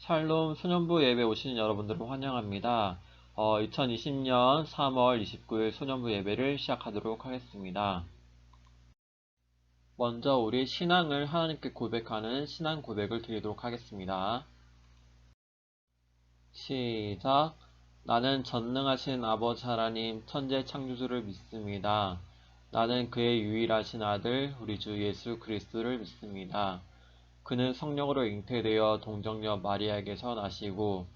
샬롬 소년부 예배 오신 여러분들을 환영합니다. 2020년 3월 29일 소년부 예배를 시작하도록 하겠습니다. 먼저 우리 신앙을 하나님께 고백하는 신앙 고백을 드리도록 하겠습니다. 시작. 나는 전능하신 아버지 하나님 천재 창조주를 믿습니다. 나는 그의 유일하신 아들 우리 주 예수 그리스도를 믿습니다. 그는 성령으로 잉태되어 동정녀 마리아에게서 나시고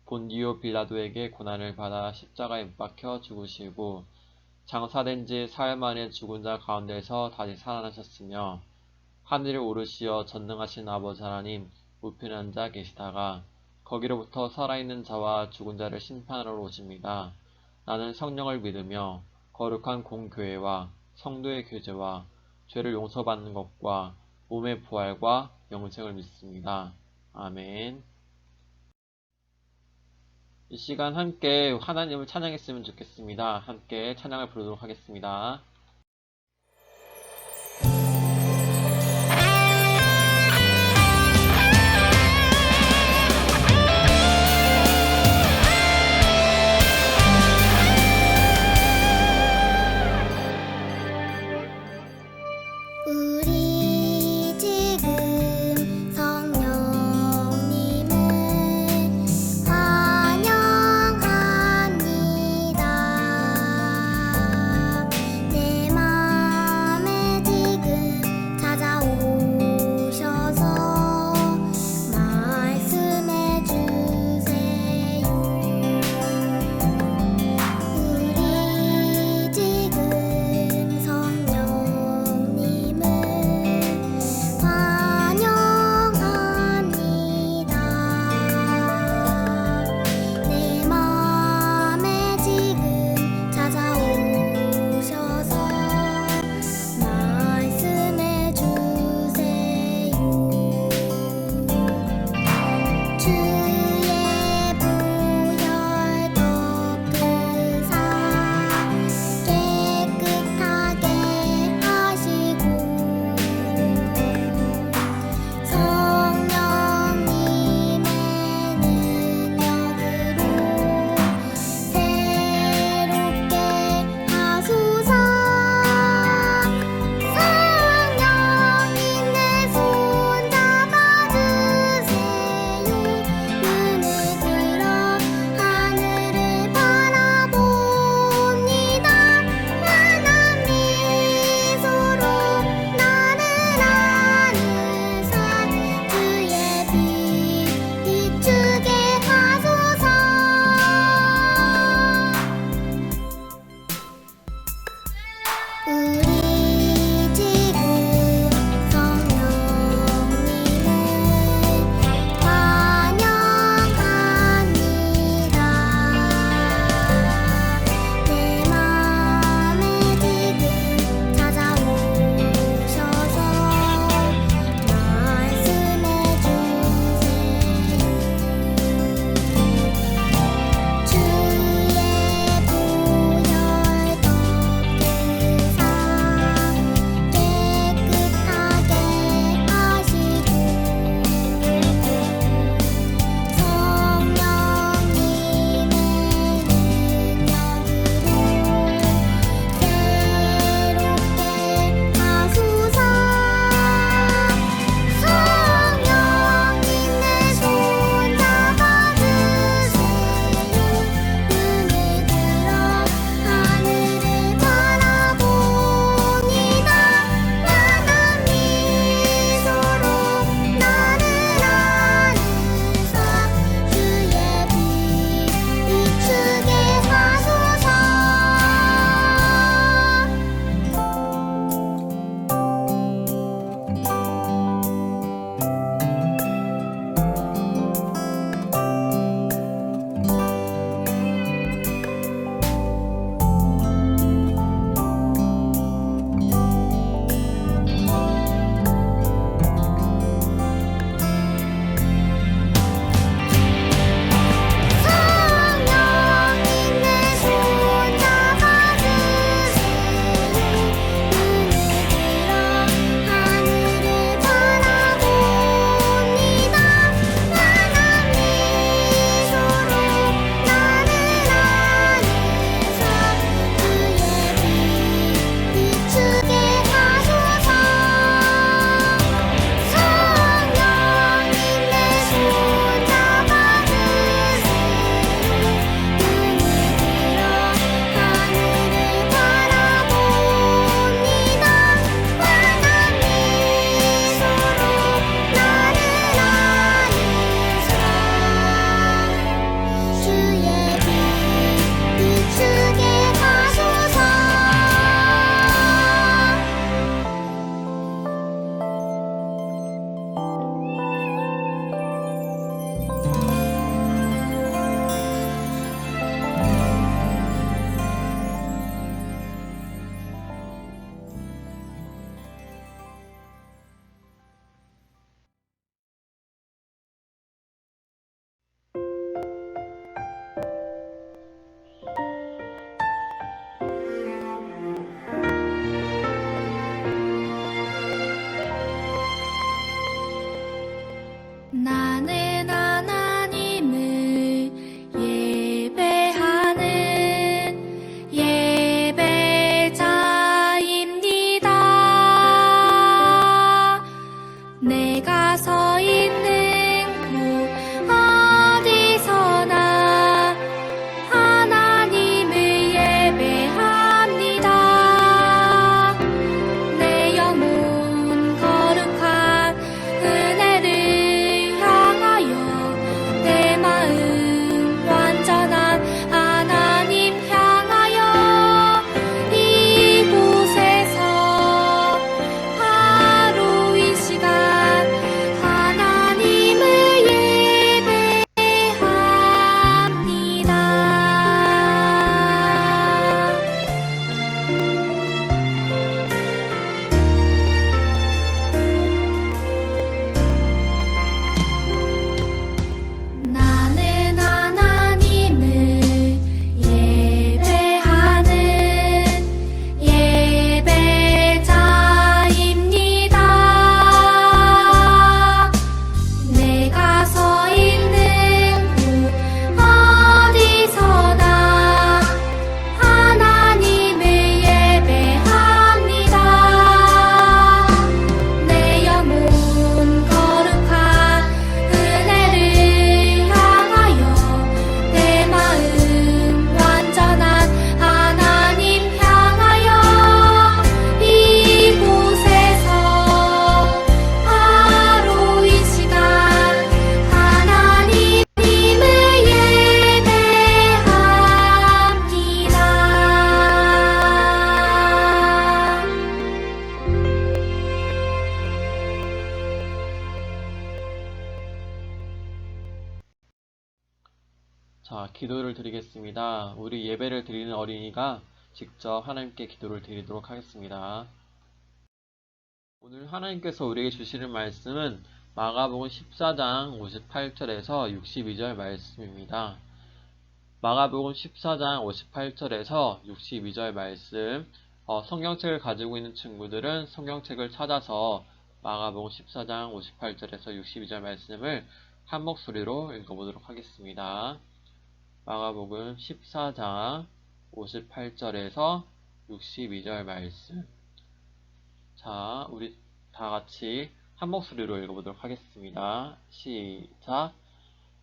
본디오 빌라도에게 고난을 받아 십자가에 못 박혀 죽으시고 장사된 지 사흘 만에 죽은 자 가운데서 다시 살아나셨으며 하늘에 오르시어 전능하신 아버지 하나님 우편에 앉아 계시다가 거기로부터 살아있는 자와 죽은 자를 심판하러 오십니다. 나는 성령을 믿으며 거룩한 공교회와 성도의 교제와 죄를 용서받는 것과 몸의 부활과 영생을 믿습니다. 아멘. 이 시간 함께 하나님을 찬양했으면 좋겠습니다. 함께 찬양을 부르도록 하겠습니다. 우리 지금 성령님을 환영합니다. 내 나는 하나님을 예배하는 예배자입니다. 내가 서 있는 곳 어디서나 하나님을 예배합니다. 내 영혼 거룩한 은혜를 향하여 내 마음 완전한 하나님 향하여 이곳에서 바로 이 시간 하나님을 예배합니다. 나는 하나님을 예배하는 예배자입니다. 내가 서 있는 곳 어디서나 하나님을 예배합니다. 내 영혼 거룩한 은혜를 향하여 내 마음 완전한 하나님 향하여 이곳에서 바로 이 시간 하나님을 예배합니다. 자, 기도를 드리겠습니다. 우리 예배를 드리는 어린이가 직접 하나님께 기도를 드리도록 하겠습니다. 오늘 하나님께서 우리에게 주시는 말씀은 마가복음 14장 58절에서 62절 말씀입니다. 마가복음 14장 58절에서 62절 말씀, 성경책을 가지고 있는 친구들은 성경책을 찾아서 마가복음 14장 58절에서 62절 말씀을 한 목소리로 읽어보도록 하겠습니다. 마가복음 14장 58절에서 62절 말씀. 자, 우리 다 같이 한 목소리로 읽어보도록 하겠습니다. 시작.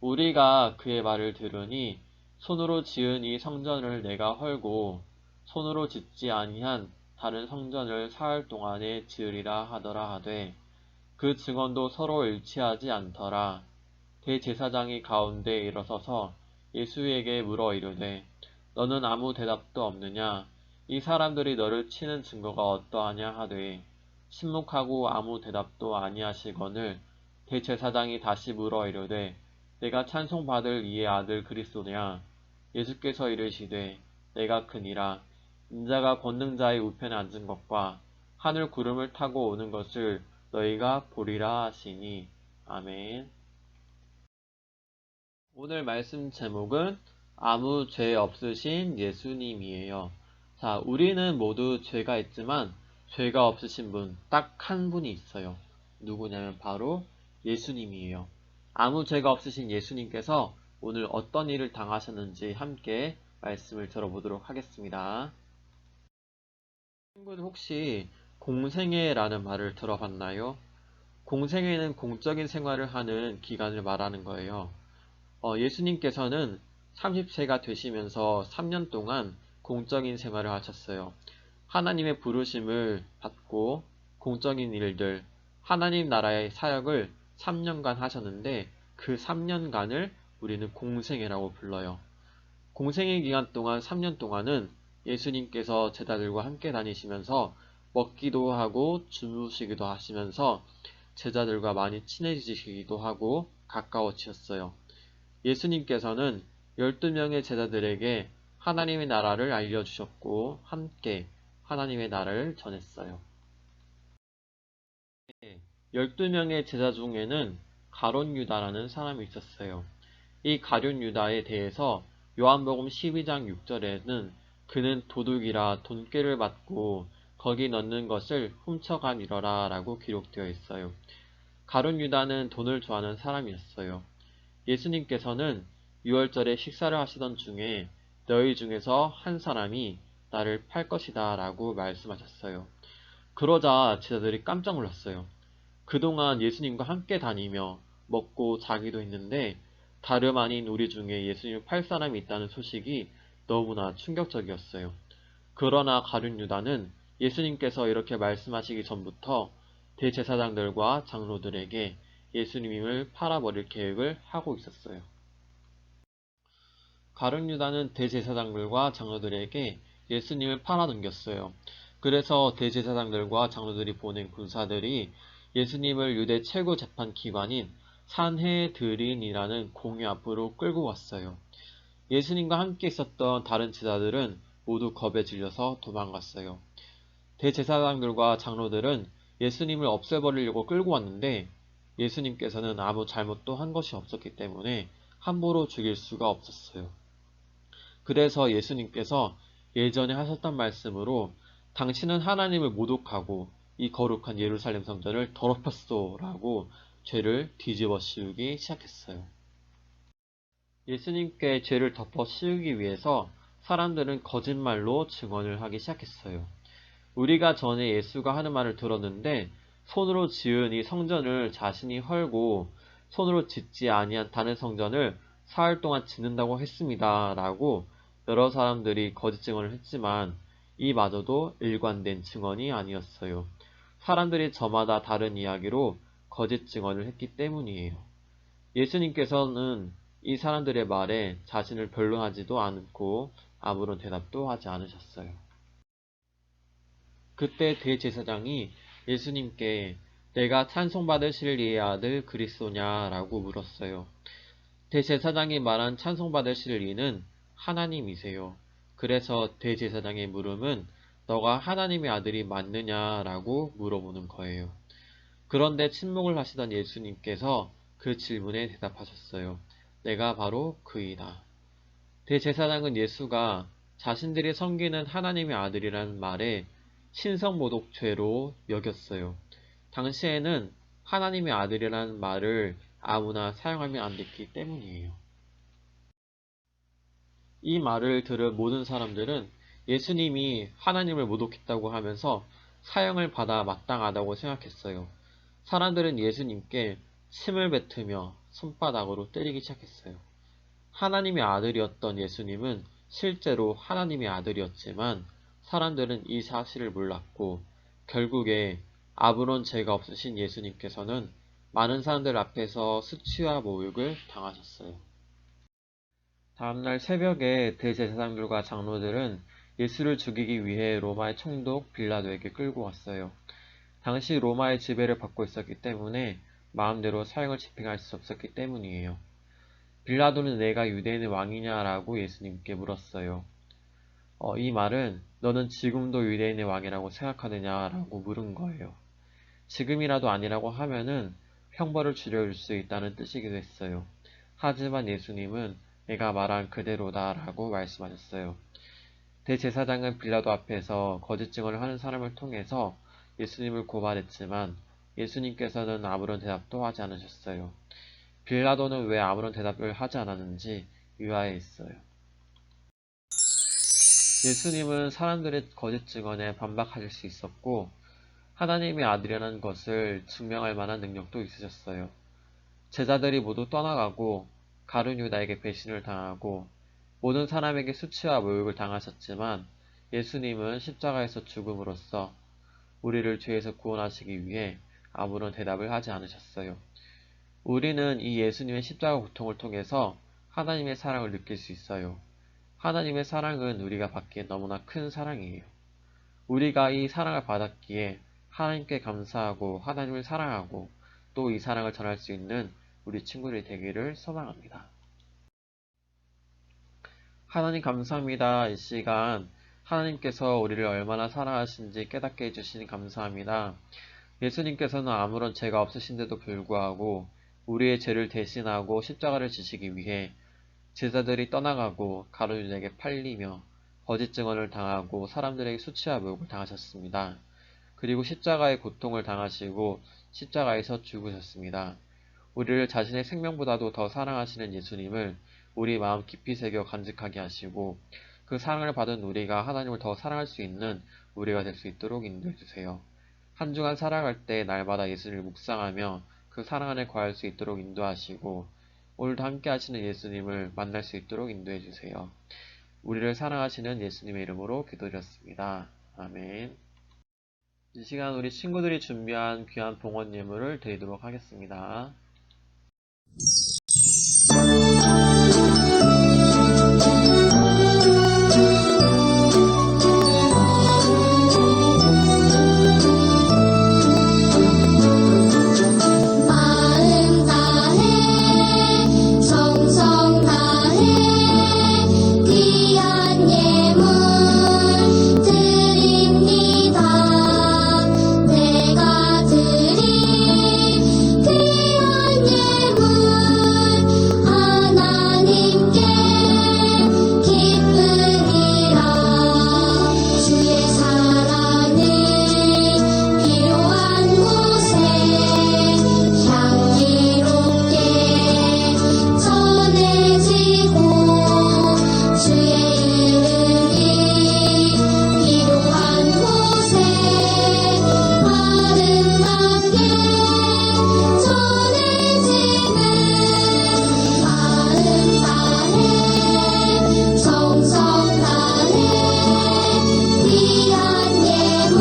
우리가 그의 말을 들으니 손으로 지은 이 성전을 내가 헐고 손으로 짓지 아니한 다른 성전을 사흘 동안에 지으리라 하더라 하되 그 증언도 서로 일치하지 않더라. 대제사장이 가운데 일어서서 예수에게 물어 이르되 너는 아무 대답도 없느냐? 이 사람들이 너를 치는 증거가 어떠하냐 하되 침묵하고 아무 대답도 아니하시거늘 대제사장이 다시 물어 이르되 내가 찬송받을 이의 아들 그리스도냐? 예수께서 이르시되 내가 크니라. 인자가 권능자의 우편에 앉은 것과 하늘 구름을 타고 오는 것을 너희가 보리라 하시니. 아멘. 오늘 말씀 제목은 아무 죄 없으신 예수님이에요. 자, 우리는 모두 죄가 있지만 죄가 없으신 분 딱 한 분이 있어요. 누구냐면 바로 예수님이에요. 아무 죄가 없으신 예수님께서 오늘 어떤 일을 당하셨는지 함께 말씀을 들어보도록 하겠습니다. 친구들 혹시 공생애라는 말을 들어봤나요? 공생애는 공적인 생활을 하는 기간을 말하는 거예요. 예수님께서는 30세가 되시면서 3년 동안 공적인 생활을 하셨어요. 하나님의 부르심을 받고 공적인 일들, 하나님 나라의 사역을 3년간 하셨는데 그 3년간을 우리는 공생애라고 불러요. 공생애 기간 동안 3년 동안은 예수님께서 제자들과 함께 다니시면서 먹기도 하고 주무시기도 하시면서 제자들과 많이 친해지시기도 하고 가까워지셨어요. 예수님께서는 12명의 제자들에게 하나님의 나라를 알려주셨고 함께 하나님의 나라를 전했어요. 12명의 제자 중에는 가룟 유다라는 사람이 있었어요. 이 가룟 유다에 대해서 요한복음 12장 6절에는 그는 도둑이라 돈꾀를 받고 거기 넣는 것을 훔쳐가니러라 라고 기록되어 있어요. 가룟 유다는 돈을 좋아하는 사람이었어요. 예수님께서는 유월절에 식사를 하시던 중에 너희 중에서 한 사람이 나를 팔 것이다 라고 말씀하셨어요. 그러자 제자들이 깜짝 놀랐어요. 그동안 예수님과 함께 다니며 먹고 자기도 했는데 다름 아닌 우리 중에 예수님을 팔 사람이 있다는 소식이 너무나 충격적이었어요. 그러나 가룟 유다는 예수님께서 이렇게 말씀하시기 전부터 대제사장들과 장로들에게 예수님을 팔아버릴 계획을 하고 있었어요. 가룟 유다는 대제사장들과 장로들에게 예수님을 팔아넘겼어요. 그래서 대제사장들과 장로들이 보낸 군사들이 예수님을 유대 최고 재판 기관인 산헤드린이라는 공회 앞으로 끌고 왔어요. 예수님과 함께 있었던 다른 제자들은 모두 겁에 질려서 도망갔어요. 대제사장들과 장로들은 예수님을 없애버리려고 끌고 왔는데 예수님께서는 아무 잘못도 한 것이 없었기 때문에 함부로 죽일 수가 없었어요. 그래서 예수님께서 예전에 하셨던 말씀으로 당신은 하나님을 모독하고 이 거룩한 예루살렘 성전을 더럽혔소 라고 죄를 뒤집어 씌우기 시작했어요. 예수님께 죄를 덮어 씌우기 위해서 사람들은 거짓말로 증언을 하기 시작했어요. 우리가 전에 예수가 하는 말을 들었는데 손으로 지은 이 성전을 자신이 헐고 손으로 짓지 아니한 다른 성전을 사흘 동안 짓는다고 했습니다. 라고 여러 사람들이 거짓 증언을 했지만 이마저도 일관된 증언이 아니었어요. 사람들이 저마다 다른 이야기로 거짓 증언을 했기 때문이에요. 예수님께서는 이 사람들의 말에 자신을 변론하지도 않고 아무런 대답도 하지 않으셨어요. 그때 대제사장이 예수님께 내가 찬송받으실 이의 아들 그리스도냐라고 물었어요. 대제사장이 말한 찬송받으실 이는 하나님이세요. 그래서 대제사장의 물음은 너가 하나님의 아들이 맞느냐라고 물어보는 거예요. 그런데 침묵을 하시던 예수님께서 그 질문에 대답하셨어요. 내가 바로 그이다. 대제사장은 예수가 자신들이 섬기는 하나님의 아들이라는 말에 신성모독죄로 여겼어요. 당시에는 하나님의 아들이라는 말을 아무나 사용하면 안 됐기 때문이에요. 이 말을 들은 모든 사람들은 예수님이 하나님을 모독했다고 하면서 사형을 받아 마땅하다고 생각했어요. 사람들은 예수님께 침을 뱉으며 손바닥으로 때리기 시작했어요. 하나님의 아들이었던 예수님은 실제로 하나님의 아들이었지만 사람들은 이 사실을 몰랐고 결국에 아무런 죄가 없으신 예수님께서는 많은 사람들 앞에서 수치와 모욕을 당하셨어요. 다음날 새벽에 대제사장들과 장로들은 예수를 죽이기 위해 로마의 총독 빌라도에게 끌고 왔어요. 당시 로마의 지배를 받고 있었기 때문에 마음대로 사형을 집행할 수 없었기 때문이에요. 빌라도는 내가 유대인의 왕이냐라고 예수님께 물었어요. 이 말은 너는 지금도 유대인의 왕이라고 생각하느냐라고 물은 거예요. 지금이라도 아니라고 하면은 형벌을 줄여줄 수 있다는 뜻이기도 했어요. 하지만 예수님은 내가 말한 그대로다라고 말씀하셨어요. 대제사장은 빌라도 앞에서 거짓 증언을 하는 사람을 통해서 예수님을 고발했지만 예수님께서는 아무런 대답도 하지 않으셨어요. 빌라도는 왜 아무런 대답을 하지 않았는지 의아해했어요. 예수님은 사람들의 거짓 증언에 반박하실 수 있었고 하나님의 아들이라는 것을 증명할 만한 능력도 있으셨어요. 제자들이 모두 떠나가고 가룟 유다에게 배신을 당하고 모든 사람에게 수치와 모욕을 당하셨지만 예수님은 십자가에서 죽음으로써 우리를 죄에서 구원하시기 위해 아무런 대답을 하지 않으셨어요. 우리는 이 예수님의 십자가 고통을 통해서 하나님의 사랑을 느낄 수 있어요. 하나님의 사랑은 우리가 받기에 너무나 큰 사랑이에요. 우리가 이 사랑을 받았기에 하나님께 감사하고 하나님을 사랑하고 또 이 사랑을 전할 수 있는 우리 친구들이 되기를 소망합니다. 하나님 감사합니다. 이 시간 하나님께서 우리를 얼마나 사랑하신지 깨닫게 해주시니 감사합니다. 예수님께서는 아무런 죄가 없으신데도 불구하고 우리의 죄를 대신하고 십자가를 지시기 위해 제자들이 떠나가고 가룟유다에게 팔리며 거짓 증언을 당하고 사람들에게 수치와 모욕을 당하셨습니다. 그리고 십자가의 고통을 당하시고 십자가에서 죽으셨습니다. 우리를 자신의 생명보다도 더 사랑하시는 예수님을 우리 마음 깊이 새겨 간직하게 하시고 그 사랑을 받은 우리가 하나님을 더 사랑할 수 있는 우리가 될 수 있도록 인도해 주세요. 한 주간 살아갈 때 날마다 예수님을 묵상하며 그 사랑 안에 거할 수 있도록 인도하시고 오늘도 함께 하시는 예수님을 만날 수 있도록 인도해 주세요. 우리를 사랑하시는 예수님의 이름으로 기도드렸습니다. 아멘. 이 시간 우리 친구들이 준비한 귀한 봉헌 예물을 드리도록 하겠습니다. 마음 다해 정성 다해 귀한 예물 드립니다. 내가 드린 귀한 예물 하나님께 기쁘니라. 주의 사랑을 필요한 곳에 향기롭게 전해지고 주의 이름이 필요한 곳에 아름답게 전해지는 마음 다해 정성 다해 귀한 예물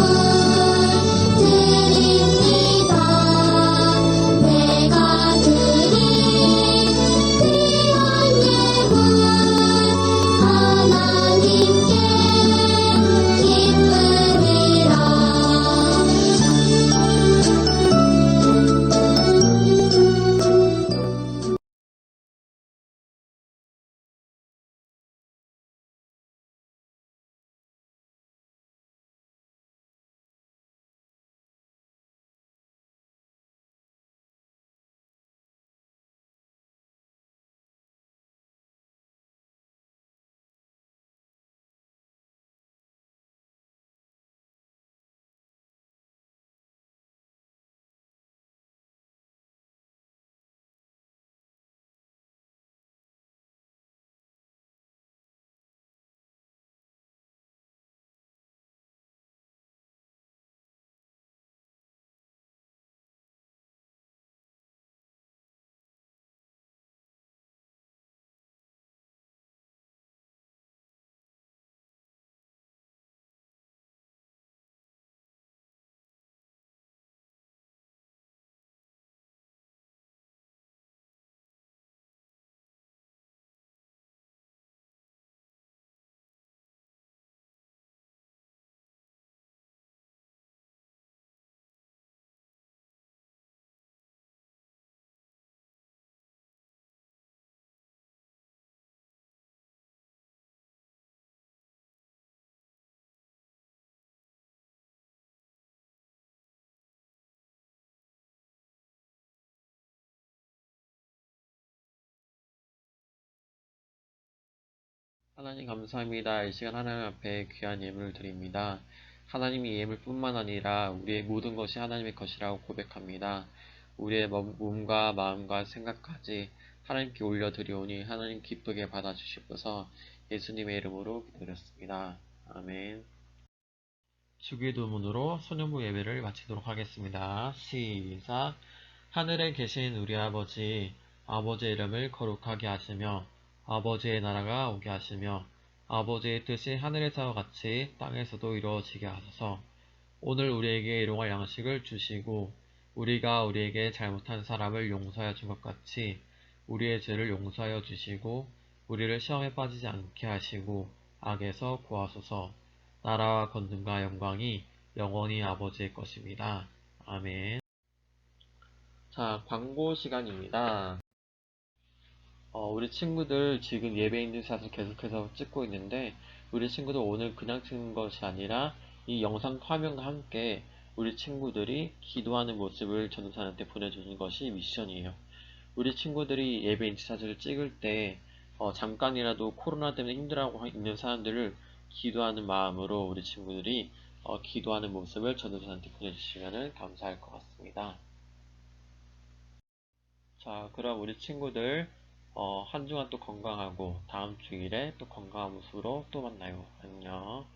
드립니다. 내가 드린 귀한 예물 하나님께 기쁘니라. 하나님 감사합니다. 이 시간 하나님 앞에 귀한 예물을 드립니다. 하나님이 이 예물뿐만 아니라 우리의 모든 것이 하나님의 것이라고 고백합니다. 우리의 몸과 마음과 생각까지 하나님께 올려드리오니 하나님 기쁘게 받아주시옵소서. 예수님의 이름으로 기도드렸습니다. 아멘. 주기도문으로 소년부 예배를 마치도록 하겠습니다. 시작. 하늘에 계신 우리 아버지, 아버지의 이름을 거룩하게 하시며 아버지의 나라가 오게 하시며 아버지의 뜻이 하늘에서와 같이 땅에서도 이루어지게 하소서. 오늘 우리에게 일용할 양식을 주시고 우리가 우리에게 잘못한 사람을 용서하여 준 것 같이 우리의 죄를 용서하여 주시고 우리를 시험에 빠지지 않게 하시고 악에서 구하소서. 나라와 권능과 영광이 영원히 아버지의 것입니다. 아멘. 자, 광고 시간입니다. 우리 친구들 지금 예배 인증샷을 계속해서 찍고 있는데 우리 친구들 오늘 그냥 찍는 것이 아니라 이 영상 화면과 함께 우리 친구들이 기도하는 모습을 전도사한테 보내주는 것이 미션이에요. 우리 친구들이 예배 인증샷을 찍을 때 잠깐이라도 코로나 때문에 힘들어하고 있는 사람들을 기도하는 마음으로 우리 친구들이 기도하는 모습을 전도사한테 보내주시면 감사할 것 같습니다. 자, 그럼 우리 친구들, 한 주간 또 건강하고, 다음 주일에 또 건강한 모습으로 또 만나요. 안녕.